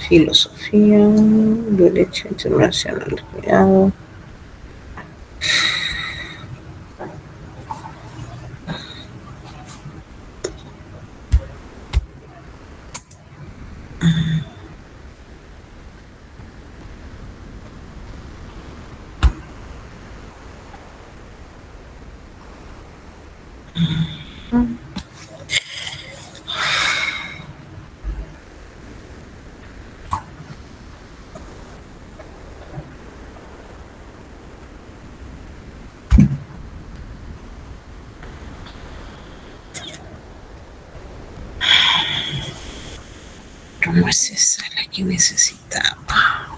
Filosofía, Derecho Internacional, cuidado. ¿Cómo es esa la que necesitaba?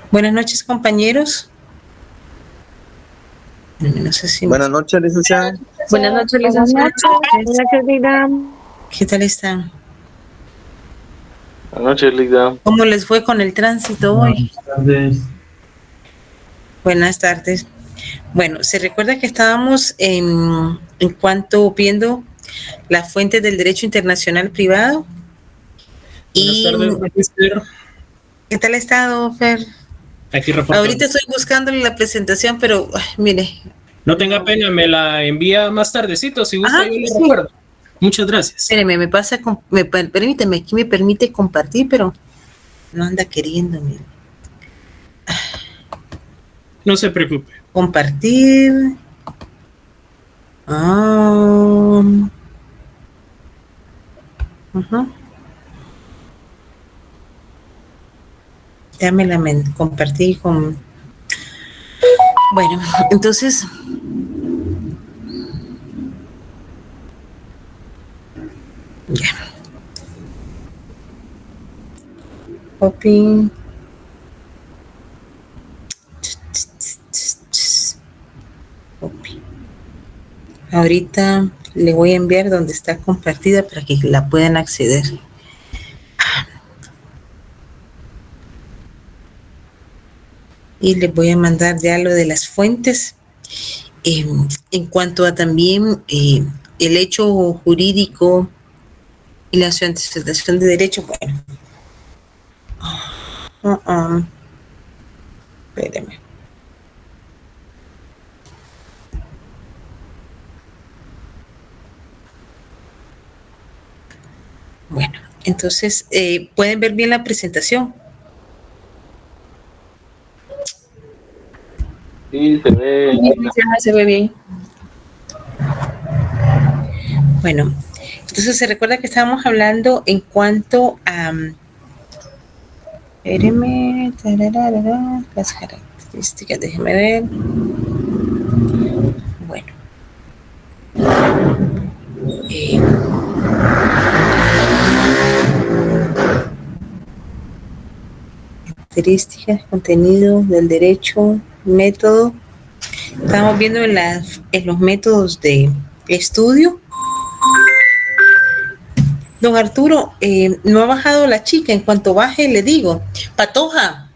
Buenas noches, compañeros. No sé si Buenas noches, licenciada. Buenas noches, licenciada. ¿Qué tal están? Buenas noches, Lida. ¿Cómo les fue con el tránsito hoy? Buenas tardes. Buenas tardes. Bueno, se recuerda que estábamos en cuanto viendo las fuentes del derecho internacional privado. Buenas tardes, magister. ¿Qué tal ha estado, Fer? Aquí reportando. Ahorita estoy buscándole la presentación, pero mire. No tenga pena, me la envía más tardecito, si gusta, yo le sí. recuerdo. Muchas gracias. Espéreme, permíteme, aquí me permite compartir, pero no anda queriendo, mire. No se preocupe. Compartir. Ya me la compartí con... Bueno, entonces... Ya. Copy. Copy. Ahorita le voy a enviar donde está compartida para que la puedan acceder. Y les voy a mandar ya lo de las fuentes. En cuanto a también el hecho jurídico y la asociación de derecho, bueno. Espérame. Bueno, entonces, ¿pueden ver bien la presentación? Sí, se ve. Se ve bien. Bueno, entonces se recuerda que estábamos hablando en cuanto a... espéreme, las características, déjeme ver. Bueno. Características, contenido del derecho, método. Estamos viendo en los métodos de estudio. Don Arturo, no ha bajado la chica. En cuanto baje, le digo. Patoja.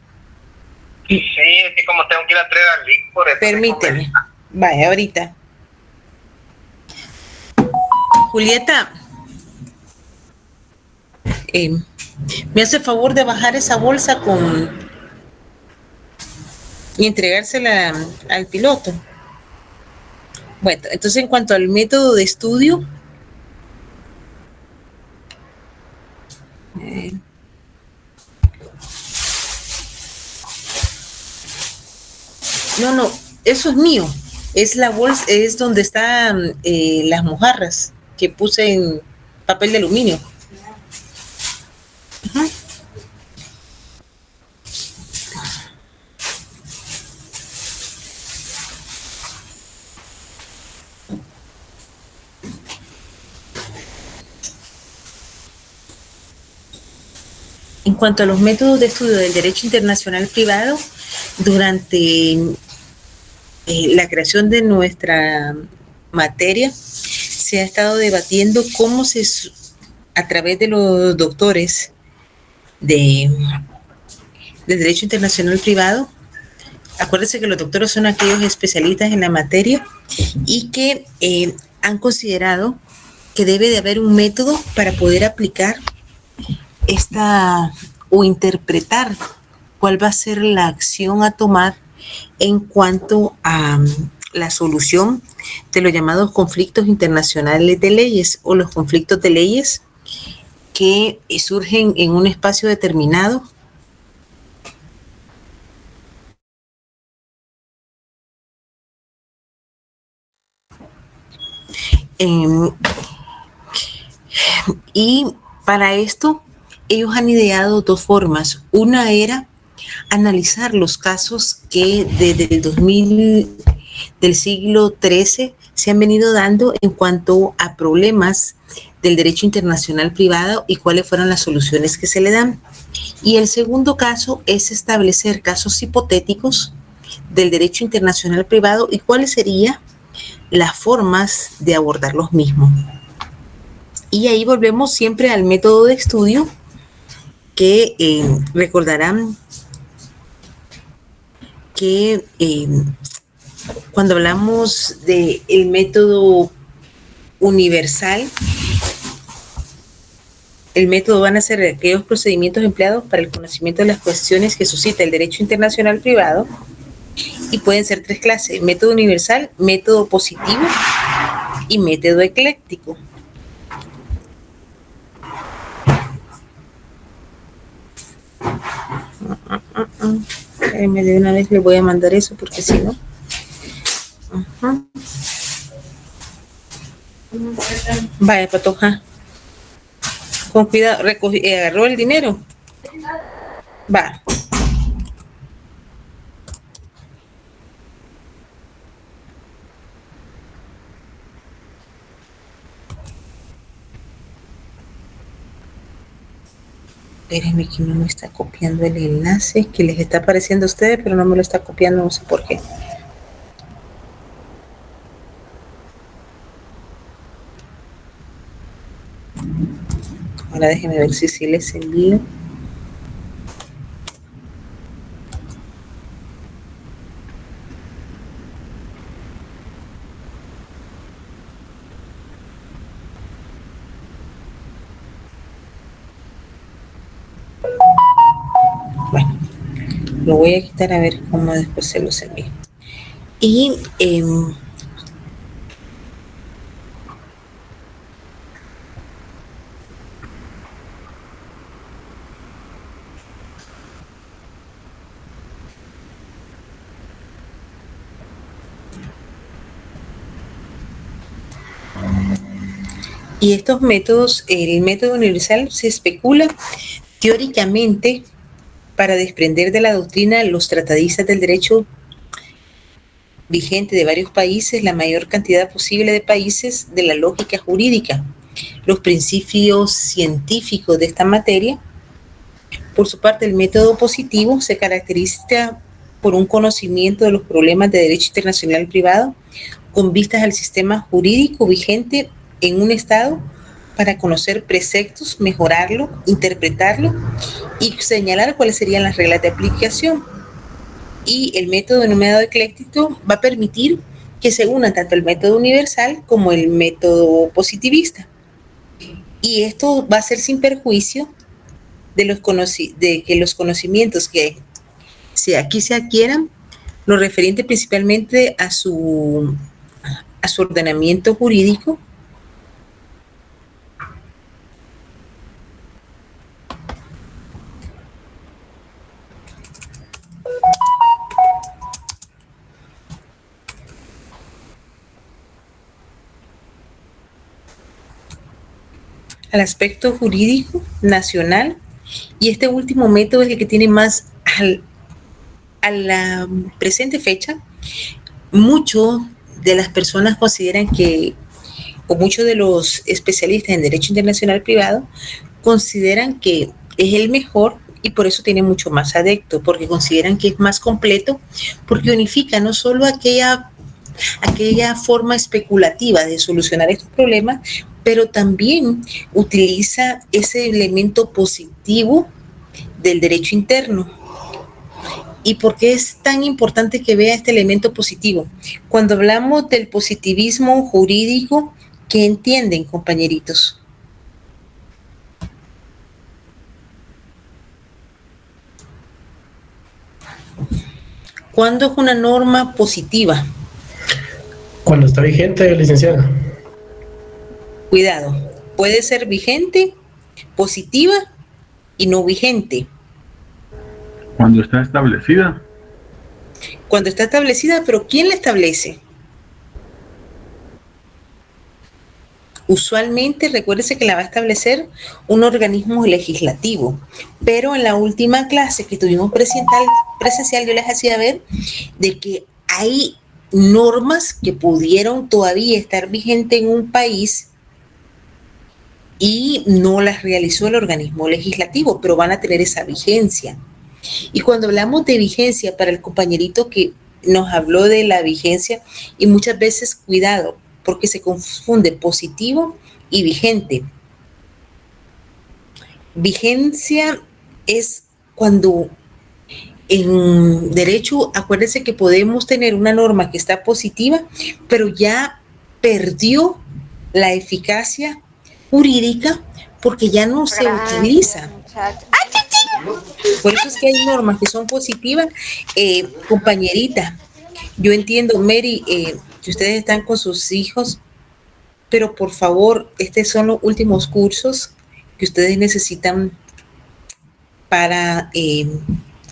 Sí, es que como tengo que ir a traer al link por eso. Permíteme. Vaya, ahorita. Julieta. Me hace favor de bajar esa bolsa y entregársela al piloto. Bueno, entonces en cuanto al método de estudio, no, eso es mío. Es la bolsa, es donde están las mojarras que puse en papel de aluminio. Uh-huh. En cuanto a los métodos de estudio del derecho internacional privado, durante la creación de nuestra materia, se ha estado debatiendo cómo a través de los doctores, de, del derecho internacional privado. Acuérdense que los doctores son aquellos especialistas en la materia y que han considerado que debe de haber un método para poder aplicar esta o interpretar cuál va a ser la acción a tomar en cuanto a la solución de los llamados conflictos internacionales de leyes o los conflictos de leyes que surgen en un espacio determinado y para esto ellos han ideado dos formas. Una era analizar los casos que desde el 2000 del siglo XIII se han venido dando en cuanto a problemas del derecho internacional privado y cuáles fueron las soluciones que se le dan. Y el segundo caso es establecer casos hipotéticos del derecho internacional privado y cuáles serían las formas de abordar los mismos. Y ahí volvemos siempre al método de estudio que recordarán que cuando hablamos del método universal, el método van a ser aquellos procedimientos empleados para el conocimiento de las cuestiones que suscita el derecho internacional privado y pueden ser tres clases: método universal, método positivo y método ecléctico. De una vez le voy a mandar eso porque si no. Vaya, Patoja. Con cuidado, agarró el dinero. Va. Espérenme que no me está copiando el enlace que les está apareciendo a ustedes, pero no me lo está copiando, no sé por qué. Ahora déjenme ver si les envío. Bueno, lo voy a quitar a ver cómo después se los envío. Y estos métodos, el método universal se especula teóricamente para desprender de la doctrina los tratadistas del derecho vigente de varios países, la mayor cantidad posible de países, de la lógica jurídica, los principios científicos de esta materia. Por su parte, el método positivo se caracteriza por un conocimiento de los problemas de derecho internacional privado con vistas al sistema jurídico vigente en un estado para conocer preceptos, mejorarlo, interpretarlo y señalar cuáles serían las reglas de aplicación. Y el método denominado ecléctico va a permitir que se unan tanto el método universal como el método positivista. Y esto va a ser sin perjuicio de que los conocimientos que aquí se adquieran, lo referente principalmente a su ordenamiento jurídico, al aspecto jurídico nacional, y este último método es el que tiene más a la presente fecha. Muchos de las personas consideran que, o muchos de los especialistas en derecho internacional privado consideran que es el mejor y por eso tiene mucho más adepto, porque consideran que es más completo, porque unifica no solo aquella forma especulativa de solucionar estos problemas, pero también utiliza ese elemento positivo del derecho interno. ¿Y por qué es tan importante que vea este elemento positivo? Cuando hablamos del positivismo jurídico, ¿qué entienden, compañeritos? ¿Cuándo es una norma positiva? Cuando está vigente, licenciada. Cuidado, puede ser vigente, positiva y no vigente. Cuando está establecida. Cuando está establecida, pero ¿quién la establece? Usualmente, recuérdese que la va a establecer un organismo legislativo, pero en la última clase que tuvimos presencial yo les hacía ver de que hay normas que pudieron todavía estar vigentes en un país y no las realizó el organismo legislativo, pero van a tener esa vigencia. Y cuando hablamos de vigencia, para el compañerito que nos habló de la vigencia, y muchas veces, cuidado, porque se confunde positivo y vigente. Vigencia es cuando en derecho, acuérdense que podemos tener una norma que está positiva, pero ya perdió la eficacia jurídica porque ya no se utiliza. Por eso es que hay normas que son positivas. Compañerita, yo entiendo, Mary, que ustedes están con sus hijos, pero por favor, estos son los últimos cursos que ustedes necesitan para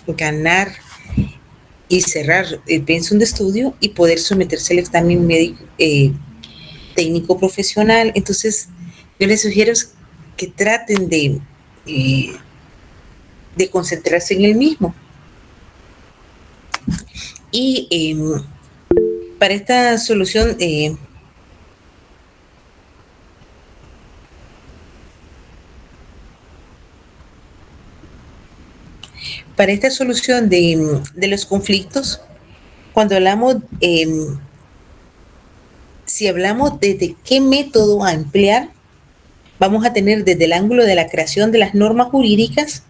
ganar y cerrar el pensum de estudio y poder someterse al examen médico técnico profesional. Entonces, yo les sugiero que traten de concentrarse en el mismo. Y para esta solución, de los conflictos, cuando hablamos, si hablamos de qué método a emplear, vamos a tener desde el ángulo de la creación de las normas jurídicas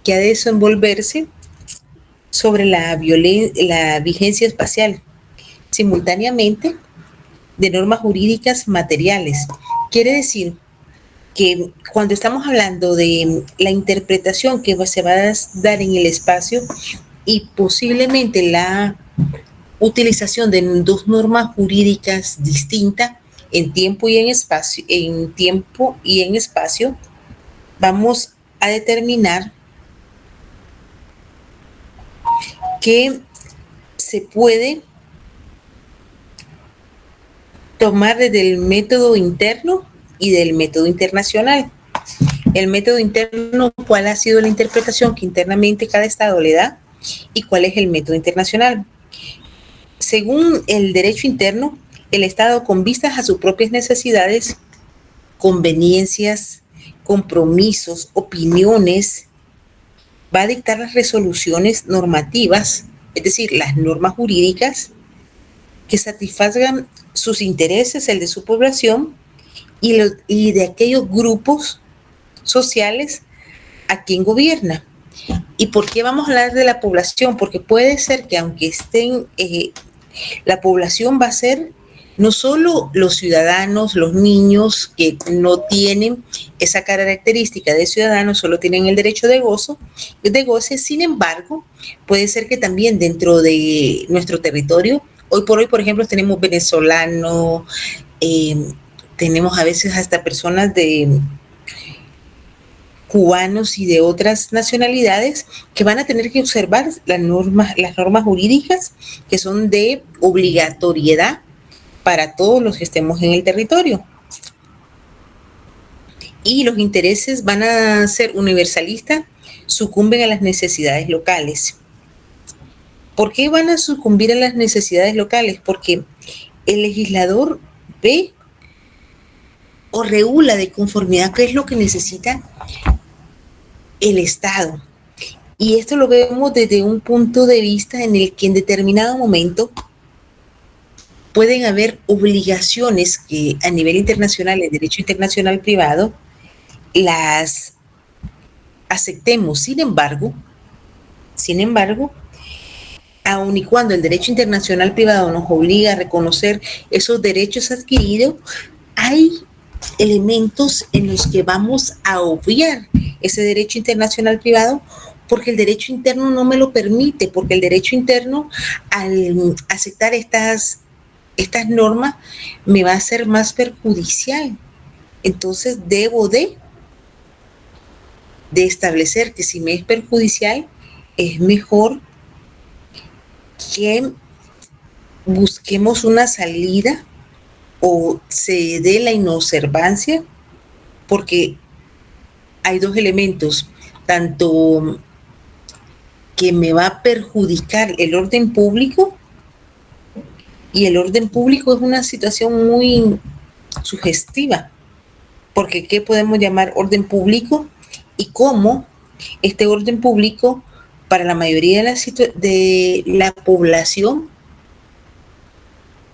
que ha de desenvolverse sobre la vigencia espacial, simultáneamente de normas jurídicas materiales. Quiere decir que cuando estamos hablando de la interpretación que se va a dar en el espacio y posiblemente la utilización de dos normas jurídicas distintas en tiempo y en espacio, vamos a determinar que se puede tomar desde el método interno y del método internacional. El método interno, ¿cuál ha sido la interpretación que internamente cada estado le da? ¿Y cuál es el método internacional? Según el derecho interno, el estado, con vistas a sus propias necesidades, conveniencias, compromisos, opiniones, va a dictar las resoluciones normativas, es decir, las normas jurídicas que satisfagan sus intereses, el de su población y de aquellos grupos sociales a quien gobierna. ¿Y por qué vamos a hablar de la población? Porque puede ser que aunque estén, la población va a ser no solo los ciudadanos, los niños que no tienen esa característica de ciudadanos, solo tienen el derecho de goce, sin embargo, puede ser que también dentro de nuestro territorio, hoy por hoy, por ejemplo, tenemos venezolanos, tenemos a veces hasta personas de cubanos y de otras nacionalidades que van a tener que observar las normas jurídicas que son de obligatoriedad para todos los que estemos en el territorio. Y los intereses van a ser universalistas, sucumben a las necesidades locales. ¿Por qué van a sucumbir a las necesidades locales? Porque el legislador ve o regula de conformidad qué es lo que necesita el Estado. Y esto lo vemos desde un punto de vista en el que en determinado momento pueden haber obligaciones que a nivel internacional, el derecho internacional privado, las aceptemos. Sin embargo, aun y cuando el derecho internacional privado nos obliga a reconocer esos derechos adquiridos, hay elementos en los que vamos a obviar ese derecho internacional privado porque el derecho interno no me lo permite, porque el derecho interno, al aceptar estas normas, me va a ser más perjudicial. Entonces debo de establecer que si me es perjudicial, es mejor que busquemos una salida o se dé la inobservancia, porque hay dos elementos, tanto que me va a perjudicar el orden público, y el orden público es una situación muy sugestiva, porque ¿qué podemos llamar orden público? Y cómo este orden público para la mayoría de la población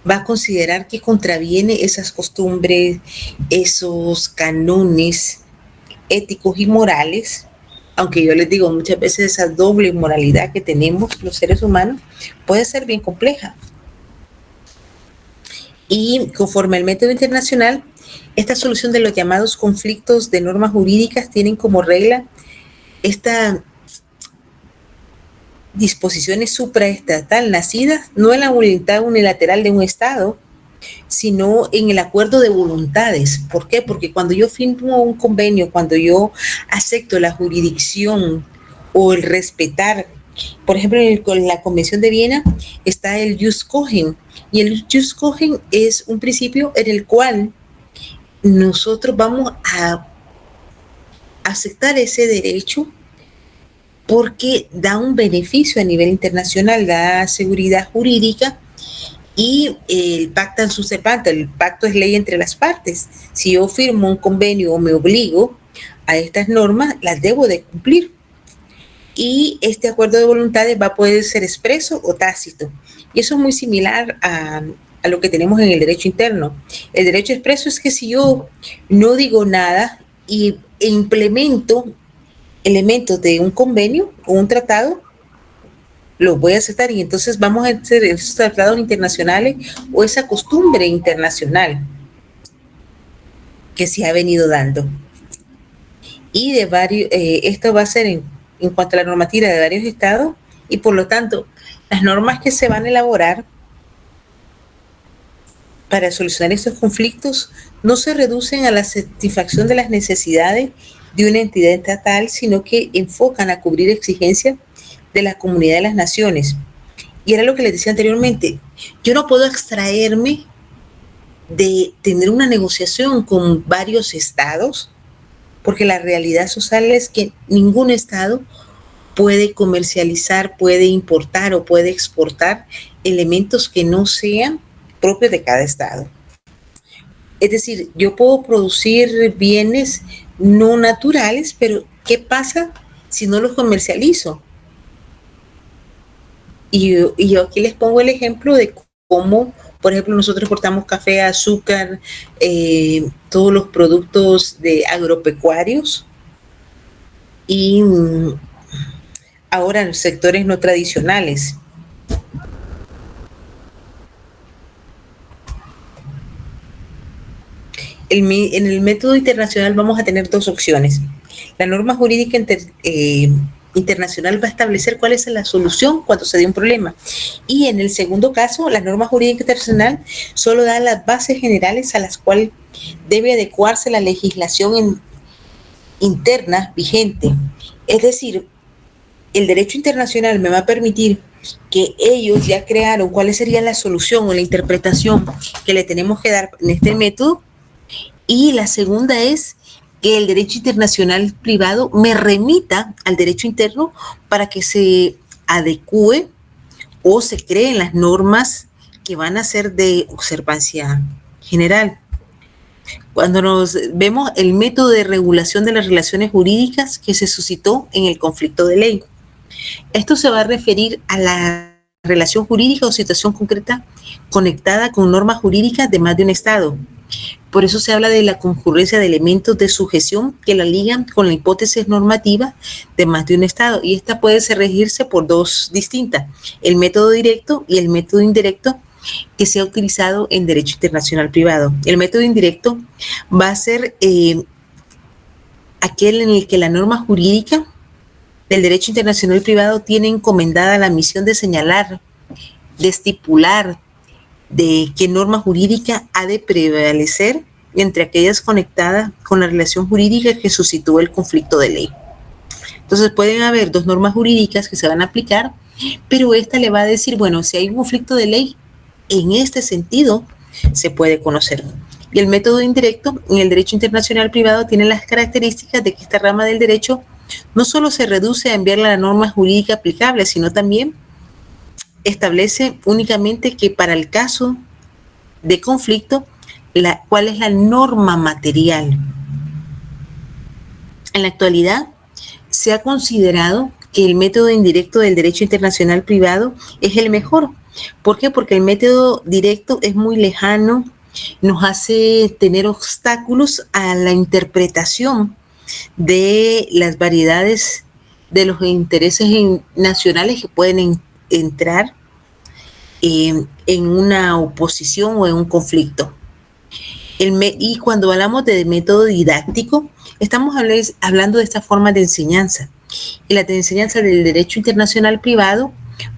va a considerar que contraviene esas costumbres, esos cánones éticos y morales, aunque yo les digo, muchas veces esa doble moralidad que tenemos los seres humanos puede ser bien compleja. Y conforme al método internacional, esta solución de los llamados conflictos de normas jurídicas tienen como regla estas disposiciones supraestatal nacidas no en la voluntad unilateral de un Estado, sino en el acuerdo de voluntades. ¿Por qué? Porque cuando yo firmo un convenio, cuando yo acepto la jurisdicción o el respetar, por ejemplo, en la Convención de Viena está el jus cogens, y el jus cogens es un principio en el cual nosotros vamos a aceptar ese derecho porque da un beneficio a nivel internacional, da seguridad jurídica, y el pacta sunt servanda, el pacto es ley entre las partes. Si yo firmo un convenio o me obligo a estas normas, las debo de cumplir. Y este acuerdo de voluntades va a poder ser expreso o tácito. Y eso es muy similar a lo que tenemos en el derecho interno. El derecho expreso es que si yo no digo nada e implemento elementos de un convenio o un tratado, los voy a aceptar, y entonces vamos a hacer esos tratados internacionales o esa costumbre internacional que se ha venido dando. Y de varios, esto va a ser en cuanto a la normativa de varios estados, y por lo tanto las normas que se van a elaborar para solucionar estos conflictos no se reducen a la satisfacción de las necesidades de una entidad estatal, sino que enfocan a cubrir exigencias de la comunidad de las naciones. Y era lo que les decía anteriormente, yo no puedo extraerme de tener una negociación con varios estados, porque la realidad social es que ningún estado puede comercializar, puede importar o puede exportar elementos que no sean propios de cada estado. Es decir, yo puedo producir bienes no naturales, pero ¿qué pasa si no los comercializo? Y yo aquí les pongo el ejemplo de cómo, por ejemplo, nosotros exportamos café, azúcar, todos los productos de agropecuarios, y ahora en los sectores no tradicionales. En el método internacional vamos a tener dos opciones. La norma jurídica internacional va a establecer cuál es la solución cuando se dé un problema. Y en el segundo caso, la norma jurídica internacional solo da las bases generales a las cuales debe adecuarse la legislación interna vigente. Es decir, el derecho internacional me va a permitir que ellos ya crearon cuál sería la solución o la interpretación que le tenemos que dar en este método. Y la segunda es que el derecho internacional privado me remita al derecho interno para que se adecue o se creen las normas que van a ser de observancia general. Cuando nos vemos el método de regulación de las relaciones jurídicas que se suscitó en el conflicto de ley, esto se va a referir a la relación jurídica o situación concreta conectada con normas jurídicas de más de un estado. Por eso se habla de la concurrencia de elementos de sujeción que la ligan con la hipótesis normativa de más de un Estado. Y esta puede regirse por dos distintas: el método directo y el método indirecto que se ha utilizado en derecho internacional privado. El método indirecto va a ser aquel en el que la norma jurídica del derecho internacional privado tiene encomendada la misión de señalar, de estipular, de qué norma jurídica ha de prevalecer entre aquellas conectadas con la relación jurídica que suscitúa el conflicto de ley. Entonces pueden haber dos normas jurídicas que se van a aplicar, pero esta le va a decir, bueno, si hay un conflicto de ley, en este sentido se puede conocer. Y el método indirecto en el derecho internacional privado tiene las características de que esta rama del derecho no solo se reduce a enviar la norma jurídica aplicable, sino también establece únicamente que para el caso de conflicto, cuál es la norma material. En la actualidad, se ha considerado que el método indirecto del derecho internacional privado es el mejor. ¿Por qué? Porque el método directo es muy lejano, nos hace tener obstáculos a la interpretación de las variedades de los intereses nacionales que pueden entrar en una oposición o en un conflicto. Y cuando hablamos de método didáctico, estamos hablando de esta forma de enseñanza. Y la enseñanza del derecho internacional privado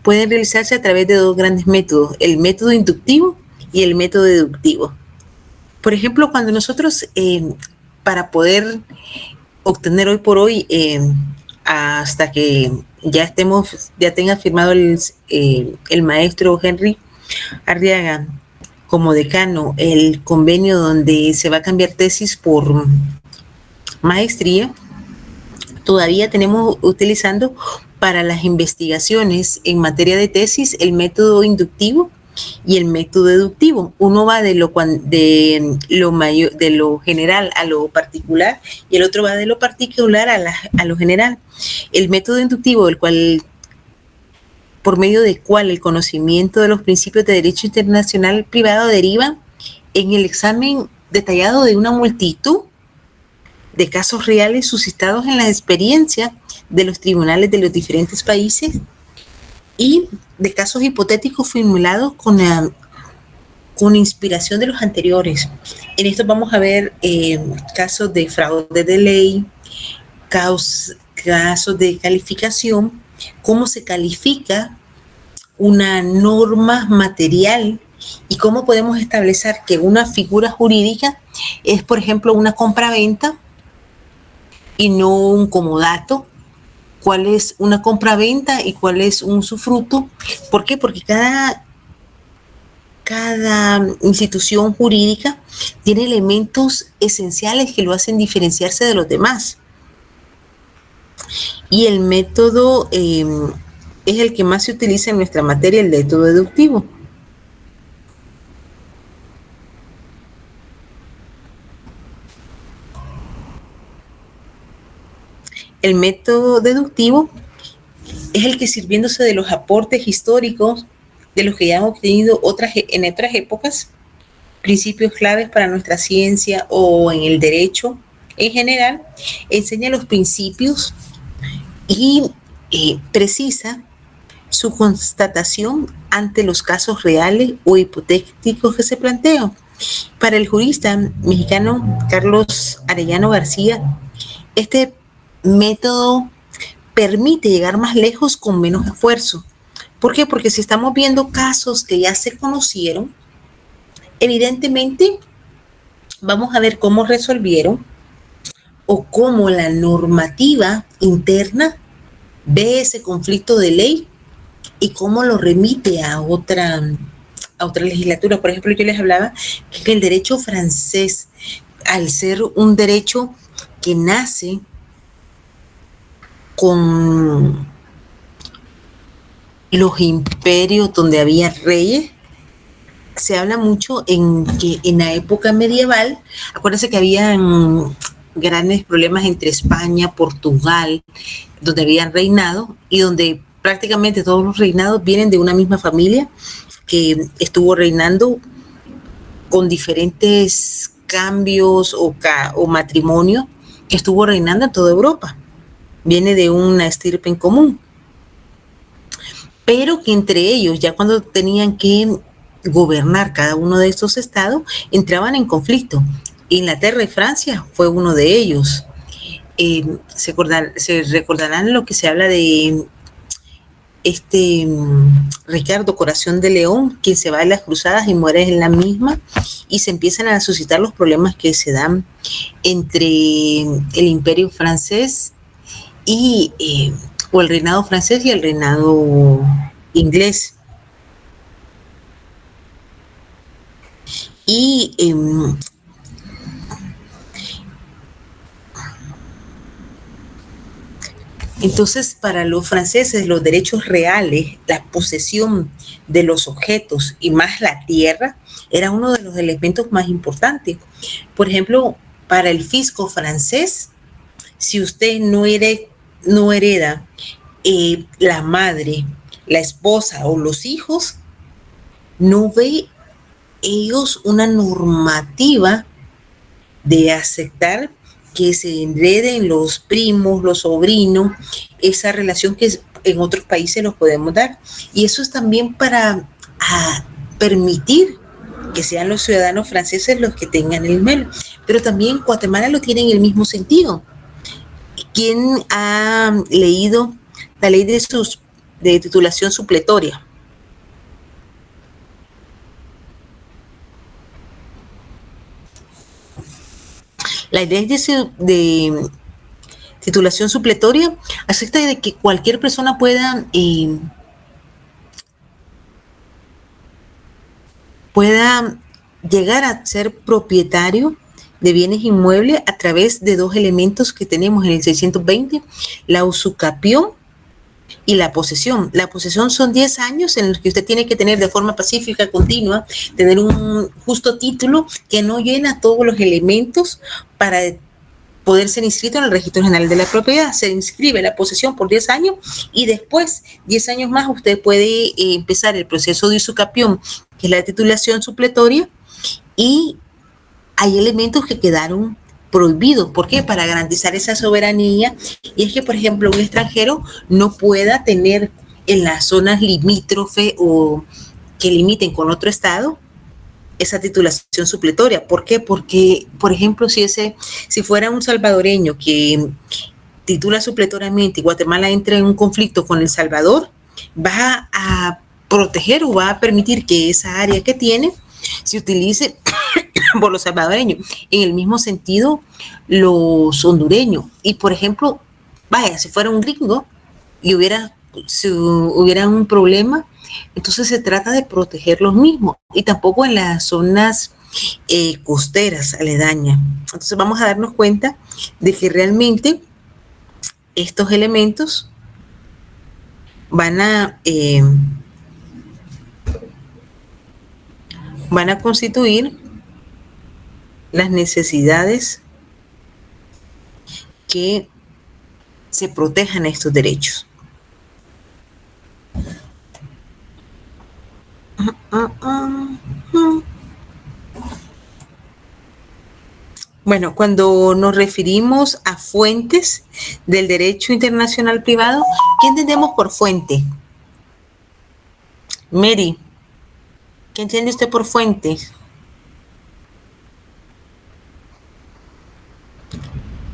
puede realizarse a través de dos grandes métodos: el método inductivo y el método deductivo. Por ejemplo, cuando nosotros, para poder obtener hoy por hoy, hasta que ya tenga firmado el maestro Henry Arriaga como decano el convenio donde se va a cambiar tesis por maestría, todavía tenemos utilizando para las investigaciones en materia de tesis el método inductivo y el método deductivo. Uno va de lo general a lo particular, y el otro va de lo particular a lo general. El método inductivo, por medio del cual el conocimiento de los principios de derecho internacional privado deriva en el examen detallado de una multitud de casos reales suscitados en la experiencia de los tribunales de los diferentes países y de casos hipotéticos formulados con inspiración de los anteriores. En esto vamos a ver casos de fraude de ley, casos de calificación, cómo se califica una norma material y cómo podemos establecer que una figura jurídica es, por ejemplo, una compraventa y no un comodato. ¿Cuál es una compraventa y cuál es un usufructo? ¿Por qué? Porque cada institución jurídica tiene elementos esenciales que lo hacen diferenciarse de los demás. Y el método es el que más se utiliza en nuestra materia, el método deductivo. El método deductivo es el que, sirviéndose de los aportes históricos de los que ya han obtenido en otras épocas, principios claves para nuestra ciencia o en el derecho en general, enseña los principios y precisa su constatación ante los casos reales o hipotéticos que se plantean. Para el jurista mexicano Carlos Arellano García, este método permite llegar más lejos con menos esfuerzo. ¿Por qué? Porque si estamos viendo casos que ya se conocieron, evidentemente vamos a ver cómo resolvieron o cómo la normativa interna ve ese conflicto de ley y cómo lo remite a otra legislatura. Por ejemplo, yo les hablaba que el derecho francés, al ser un derecho que nace con los imperios donde había reyes, se habla mucho en que en la época medieval, acuérdense que habían grandes problemas entre España, Portugal, donde habían reinado y donde prácticamente todos los reinados vienen de una misma familia que estuvo reinando con diferentes cambios o matrimonio que estuvo reinando en toda Europa. Viene de una estirpe en común. Pero que entre ellos, ya cuando tenían que gobernar cada uno de estos estados, entraban en conflicto. Inglaterra y Francia fue uno de ellos. Se recordarán lo que se habla de Ricardo Corazón de León, quien se va a las cruzadas y muere en la misma, y se empiezan a suscitar los problemas que se dan entre el imperio francés o el reinado francés y el reinado inglés. Y entonces, para los franceses, los derechos reales, la posesión de los objetos y más la tierra, era uno de los elementos más importantes. Por ejemplo, para el fisco francés, si usted no hereda la madre, la esposa o los hijos, no ve ellos una normativa de aceptar que se hereden los primos, los sobrinos, esa relación que en otros países los podemos dar. Y eso es también para permitir que sean los ciudadanos franceses los que tengan el melo. Pero también Guatemala lo tiene en el mismo sentido. ¿Quién ha leído la ley de titulación supletoria? La ley de titulación supletoria acepta de que cualquier persona pueda llegar a ser propietario de bienes inmuebles a través de dos elementos que tenemos en el 620, la usucapión y la posesión. La posesión son 10 años en los que usted tiene que tener de forma pacífica, continua, tener un justo título que no llena todos los elementos para poder ser inscrito en el Registro General de la Propiedad. Se inscribe la posesión por 10 años y después, 10 años más, usted puede empezar el proceso de usucapión, que es la titulación supletoria, y hay elementos que quedaron prohibidos. ¿Por qué? Para garantizar esa soberanía. Y es que, por ejemplo, un extranjero no pueda tener en las zonas limítrofe o que limiten con otro estado esa titulación supletoria. ¿Por qué? Porque, por ejemplo, si fuera un salvadoreño que titula supletoriamente y Guatemala entra en un conflicto con El Salvador, va a proteger o va a permitir que esa área que tiene se utilice por los salvadoreños. En el mismo sentido, los hondureños. Y, por ejemplo, si fuera un gringo y hubiera un problema, entonces se trata de proteger los mismos, y tampoco en las zonas costeras aledañas. Entonces vamos a darnos cuenta de que realmente estos elementos van a constituir las necesidades que se protejan estos derechos. Bueno, cuando nos referimos a fuentes del derecho internacional privado, ¿qué entendemos por fuente? Mary, ¿qué entiende usted por fuente?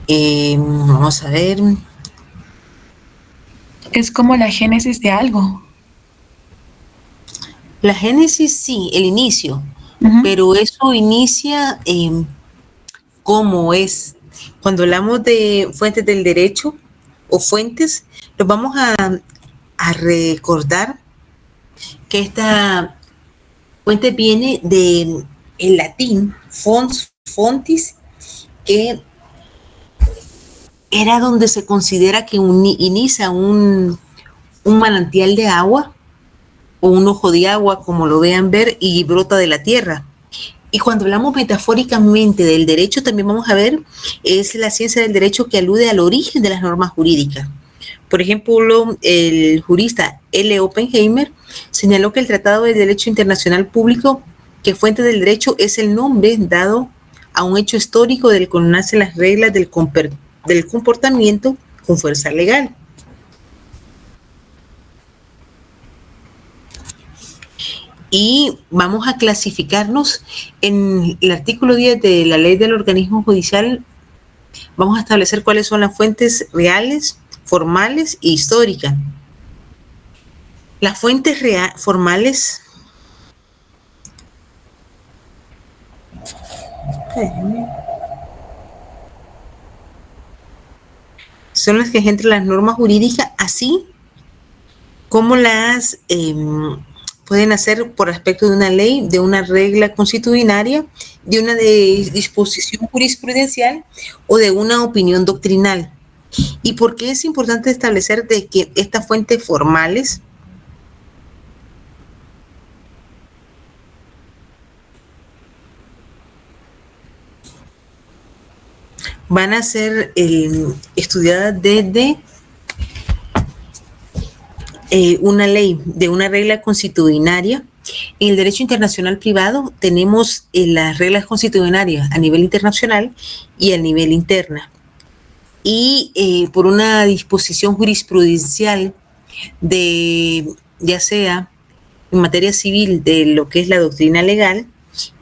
Vamos a ver. Es como la génesis de algo. La génesis, sí, el inicio, pero eso inicia cómo es. Cuando hablamos de fuentes del derecho o fuentes, nos vamos a recordar que esta fuente viene del latín fontis, que era donde se considera que inicia un manantial de agua o un ojo de agua, como lo vean ver, y brota de la tierra. Y cuando hablamos metafóricamente del derecho, también vamos a ver, es la ciencia del derecho que alude al origen de las normas jurídicas. Por ejemplo, el jurista L. Oppenheimer señaló que el Tratado del Derecho Internacional Público, que fuente del derecho, es el nombre dado a un hecho histórico del que nacen las reglas del comportamiento con fuerza legal. Y vamos a clasificarnos en el artículo 10 de la Ley del Organismo Judicial. Vamos a establecer cuáles son las fuentes reales, formales e históricas. Las fuentes formales son las que engendran las normas jurídicas, así como las pueden hacer por aspecto de una ley, de una regla constitucionaria, de una disposición jurisprudencial o de una opinión doctrinal. ¿Y por qué es importante establecer de que estas fuentes formales van a ser estudiadas desde una ley, de una regla constitucionaria? En el derecho internacional privado tenemos las reglas constitucionarias a nivel internacional y a nivel interna. Y por una disposición jurisprudencial ya sea en materia civil de lo que es la doctrina legal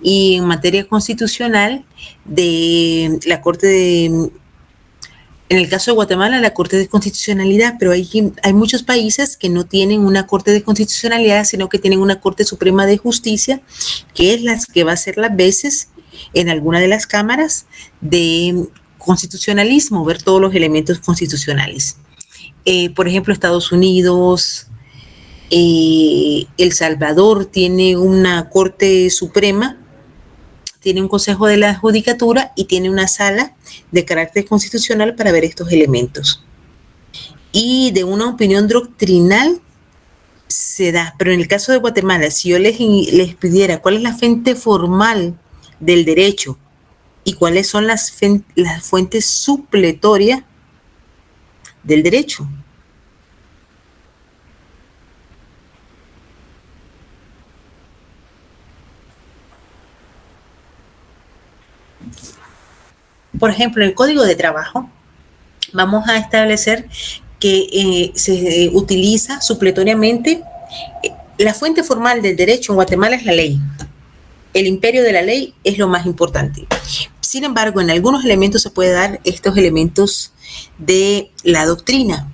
y en materia constitucional de la Corte en el caso de Guatemala, la Corte de Constitucionalidad, pero hay muchos países que no tienen una Corte de Constitucionalidad, sino que tienen una Corte Suprema de Justicia, que es la que va a ser las veces en alguna de las cámaras de constitucionalismo, ver todos los elementos constitucionales. Por ejemplo, Estados Unidos, El Salvador tiene una Corte Suprema, tiene un Consejo de la Judicatura y tiene una sala de carácter constitucional para ver estos elementos. Y de una opinión doctrinal se da, pero en el caso de Guatemala, si yo les pidiera cuál es la fuente formal del derecho y cuáles son las fuentes supletorias del derecho. Por ejemplo, en el Código de Trabajo vamos a establecer que se utiliza supletoriamente la fuente formal del derecho en Guatemala es la ley. El imperio de la ley es lo más importante. Sin embargo, en algunos elementos se puede dar estos elementos de la doctrina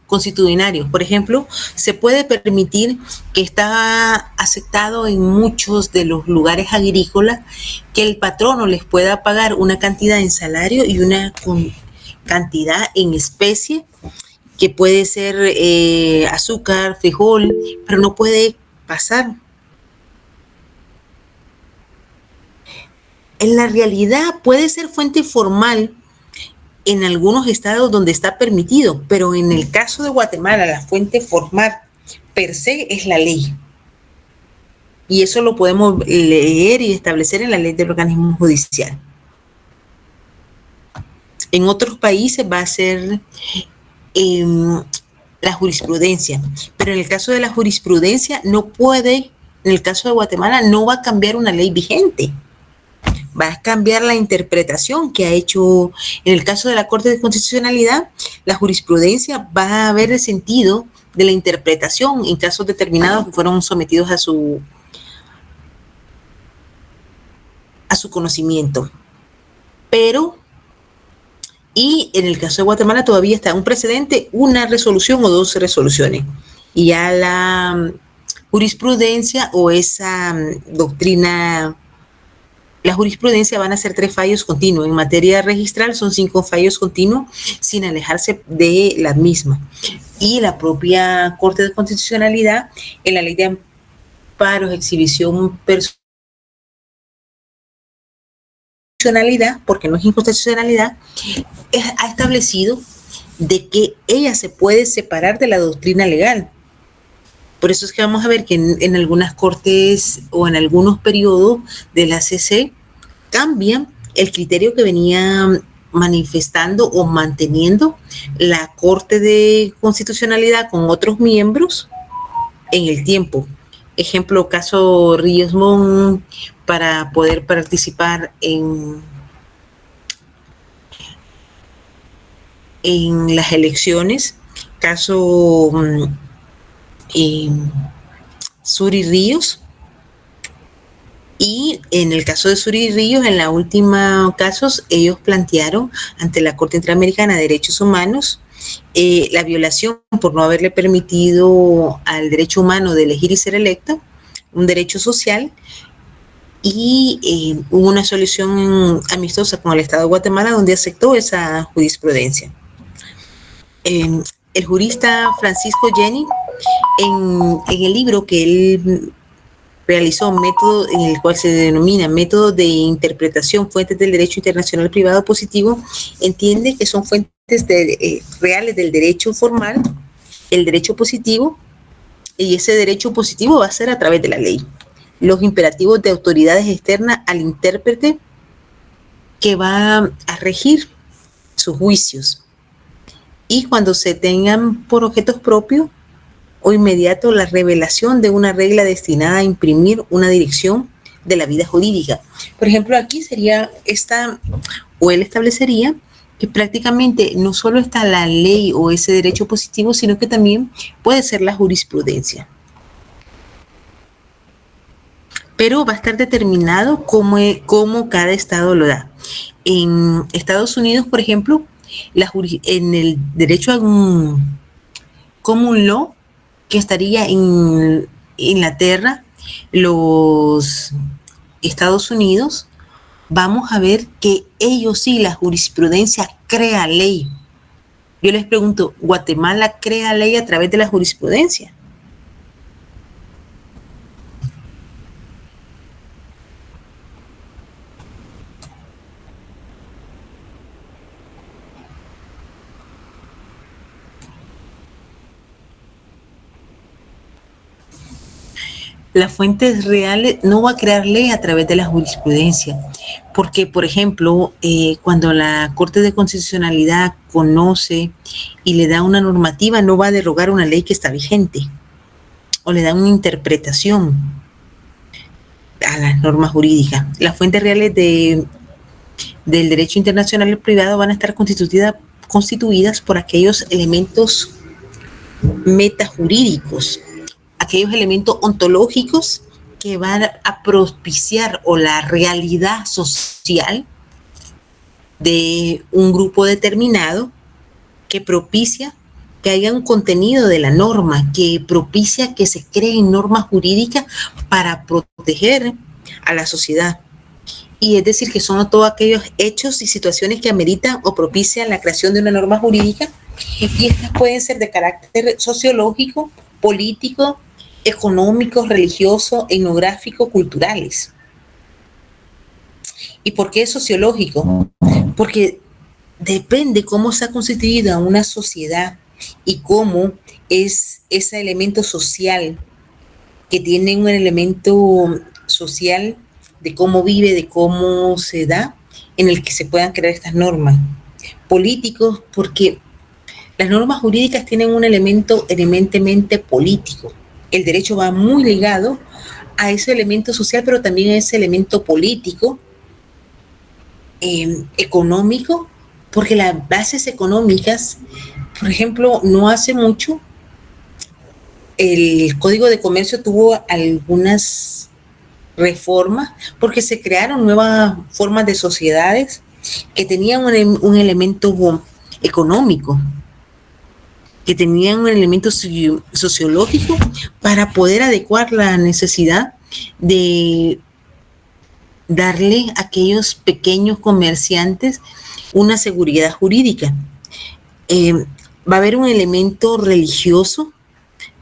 constitucionarios. Por ejemplo, se puede permitir, que está aceptado en muchos de los lugares agrícolas, que el patrono les pueda pagar una cantidad en salario y una cantidad en especie, que puede ser azúcar, frijol, pero no puede pasar. En la realidad puede ser fuente formal en algunos estados donde está permitido, pero en el caso de Guatemala la fuente formal per se es la ley. Y eso lo podemos leer y establecer en la ley del organismo judicial. En otros países va a ser la jurisprudencia, pero en el caso de la jurisprudencia no puede, en el caso de Guatemala no va a cambiar una ley vigente. Va a cambiar la interpretación que ha hecho, en el caso de la Corte de Constitucionalidad, la jurisprudencia va a ver el sentido de la interpretación en casos determinados que fueron sometidos a su conocimiento. Y en el caso de Guatemala todavía está un precedente, una resolución o dos resoluciones. Y ya la jurisprudencia o esa doctrina, la jurisprudencia van a ser 3 fallos continuos. En materia registral son 5 fallos continuos sin alejarse de la misma. Y la propia Corte de Constitucionalidad, en la ley de amparos, exhibición personalidad, porque no es inconstitucionalidad, ha establecido de que ella se puede separar de la doctrina legal. Por eso es que vamos a ver que en algunas cortes o en algunos periodos de la CC cambian el criterio que venía manifestando o manteniendo la Corte de Constitucionalidad con otros miembros en el tiempo. Ejemplo, caso Ríos Montt, para poder participar en las elecciones. Caso Suri Ríos. Y en el caso de Suri Ríos, en la última casos, ellos plantearon ante la Corte Interamericana de Derechos Humanos la violación por no haberle permitido al derecho humano de elegir y ser electo, un derecho social, y hubo una solución amistosa con el Estado de Guatemala donde aceptó esa jurisprudencia. El jurista Francisco Jenny, en el libro que él realizó, método en el cual se denomina Método de Interpretación, Fuentes del Derecho Internacional Privado Positivo, entiende que son fuentes reales del derecho formal, el derecho positivo, y ese derecho positivo va a ser a través de la ley. Los imperativos de autoridades externas al intérprete que va a regir sus juicios. Y cuando se tengan por objetos propios o inmediato la revelación de una regla destinada a imprimir una dirección de la vida jurídica. Por ejemplo, aquí sería él establecería que prácticamente no solo está la ley o ese derecho positivo, sino que también puede ser la jurisprudencia. Pero va a estar determinado cómo cada estado lo da. En Estados Unidos, por ejemplo, en el derecho a un common law, que estaría en Inglaterra, los Estados Unidos, vamos a ver que ellos sí, la jurisprudencia crea ley. Yo les pregunto, ¿Guatemala crea ley a través de la jurisprudencia? Las fuentes reales no va a crear ley a través de la jurisprudencia, porque, por ejemplo, cuando la Corte de Constitucionalidad conoce y le da una normativa, no va a derogar una ley que está vigente, o le da una interpretación a las normas jurídicas. Las fuentes reales del derecho internacional privado van a estar constituidas por aquellos elementos metajurídicos, aquellos elementos ontológicos que van a propiciar o la realidad social de un grupo determinado, que propicia que haya un contenido de la norma, que propicia que se creen normas jurídicas para proteger a la sociedad. Y es decir, que son todos aquellos hechos y situaciones que ameritan o propician la creación de una norma jurídica, y estas pueden ser de carácter sociológico, político, económicos, religiosos, etnográficos, culturales. ¿Y por qué es sociológico? Porque depende cómo se ha constituido una sociedad y cómo es ese elemento social, que tiene un elemento social de cómo vive, de cómo se da, en el que se puedan crear estas normas. Políticos, porque las normas jurídicas tienen un elemento eminentemente político. El derecho va muy ligado a ese elemento social, pero también a ese elemento político, económico, porque las bases económicas, por ejemplo, no hace mucho, el Código de Comercio tuvo algunas reformas porque se crearon nuevas formas de sociedades que tenían un elemento económico, que tenían un elemento sociológico para poder adecuar la necesidad de darle a aquellos pequeños comerciantes una seguridad jurídica. Va a haber un elemento religioso,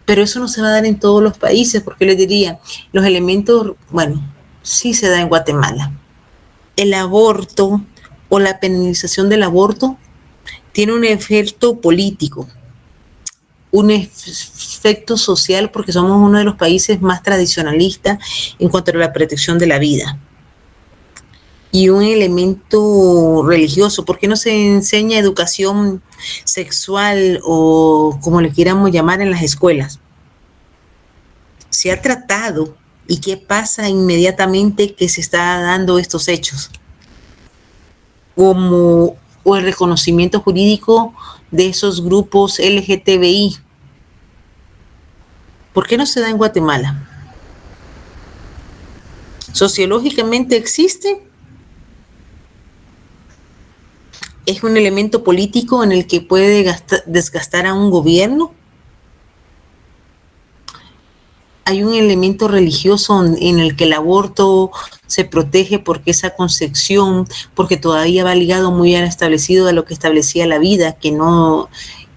pero eso no se va a dar en todos los países, porque les diría, los elementos, bueno, sí se da en Guatemala. El aborto o la penalización del aborto tiene un efecto político, un efecto social, porque somos uno de los países más tradicionalistas en cuanto a la protección de la vida. Y un elemento religioso, porque no se enseña educación sexual o como le quieramos llamar en las escuelas. se ha tratado y qué pasa inmediatamente que se está dando estos hechos, como o el reconocimiento jurídico de esos grupos LGTBI. ¿Por qué no se da en Guatemala? ¿Sociológicamente existe? ¿Es un elemento político en el que puede desgastar a un gobierno? ¿Hay un elemento religioso en el que el aborto se protege porque esa concepción, porque todavía va ligado muy bien establecido a lo que establecía la vida, que no,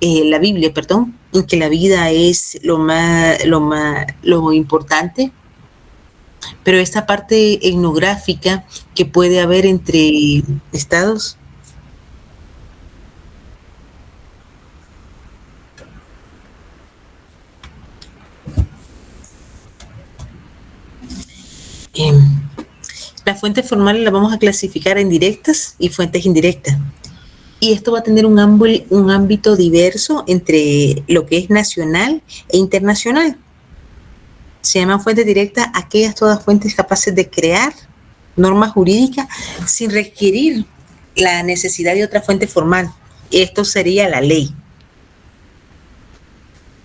la Biblia, perdón, en que la vida es lo importante? Pero esta parte etnográfica que puede haber entre estados. Las fuentes formales las vamos a clasificar en directas y fuentes indirectas. Y esto va a tener un ámbito diverso entre lo que es nacional e internacional. Se llaman fuentes directas aquellas todas fuentes capaces de crear normas jurídicas sin requerir la necesidad de otra fuente formal. Esto sería la ley.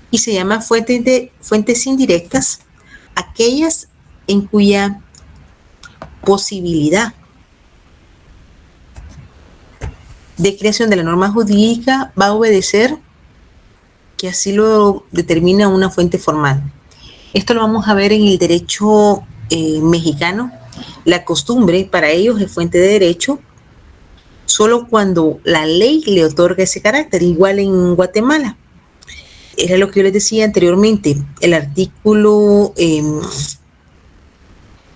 Y se llama fuentes indirectas aquellas en cuya posibilidad de creación de la norma jurídica va a obedecer que así lo determina una fuente formal. Esto lo vamos a ver en el derecho mexicano. La costumbre para ellos es fuente de derecho solo cuando la ley le otorga ese carácter, igual en Guatemala. Era lo que yo les decía anteriormente, el artículo,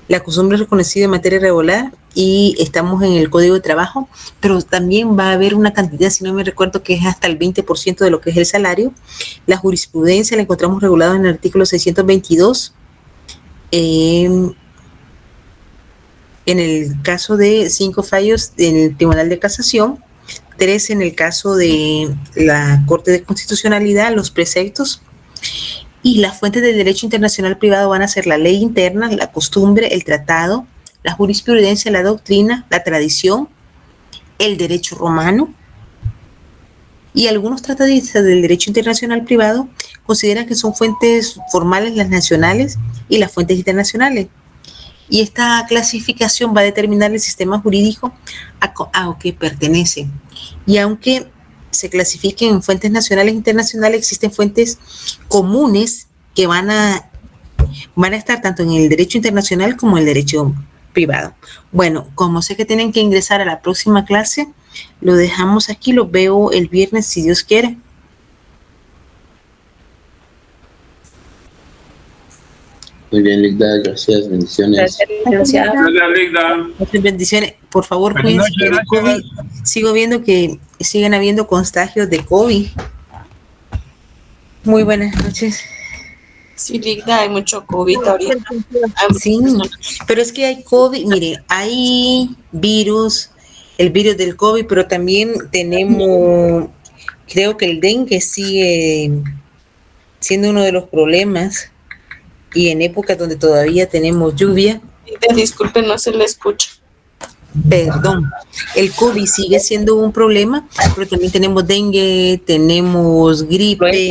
la costumbre reconocida en materia regular, y estamos en el Código de Trabajo, pero también va a haber una cantidad, si no me recuerdo, que es hasta el 20% de lo que es el salario. La jurisprudencia la encontramos regulada en el artículo 622, en el caso de 5 fallos en el Tribunal de Casación, 3 en el caso de la Corte de Constitucionalidad, los preceptos, y las fuentes del derecho internacional privado van a ser la ley interna, la costumbre, el tratado, la jurisprudencia, la doctrina, la tradición, el derecho romano, y algunos tratadistas del derecho internacional privado consideran que son fuentes formales las nacionales y las fuentes internacionales. Y esta clasificación va a determinar el sistema jurídico a que pertenece. Y aunque se clasifiquen en fuentes nacionales e internacionales, existen fuentes comunes que van a estar tanto en el derecho internacional como en el derecho privado. Bueno, como sé que tienen que ingresar a la próxima clase, lo dejamos aquí, lo veo el viernes si Dios quiere. Muy bien, Ligda, gracias, bendiciones. Gracias. Muchas bendiciones. Por favor, cuídense del COVID. Sigo viendo que siguen habiendo contagios de COVID. Muy buenas noches. Sí, Ligda, hay mucho COVID ahorita. Sí, pero es que hay COVID, mire, hay virus, el virus del COVID, pero también tenemos, creo que el dengue sigue siendo uno de los problemas, y en épocas donde todavía tenemos lluvia. Disculpe, no se le escucha. Perdón, el COVID sigue siendo un problema, pero también tenemos dengue, tenemos gripe.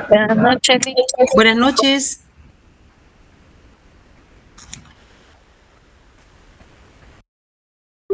Buenas noches. Buenas noches.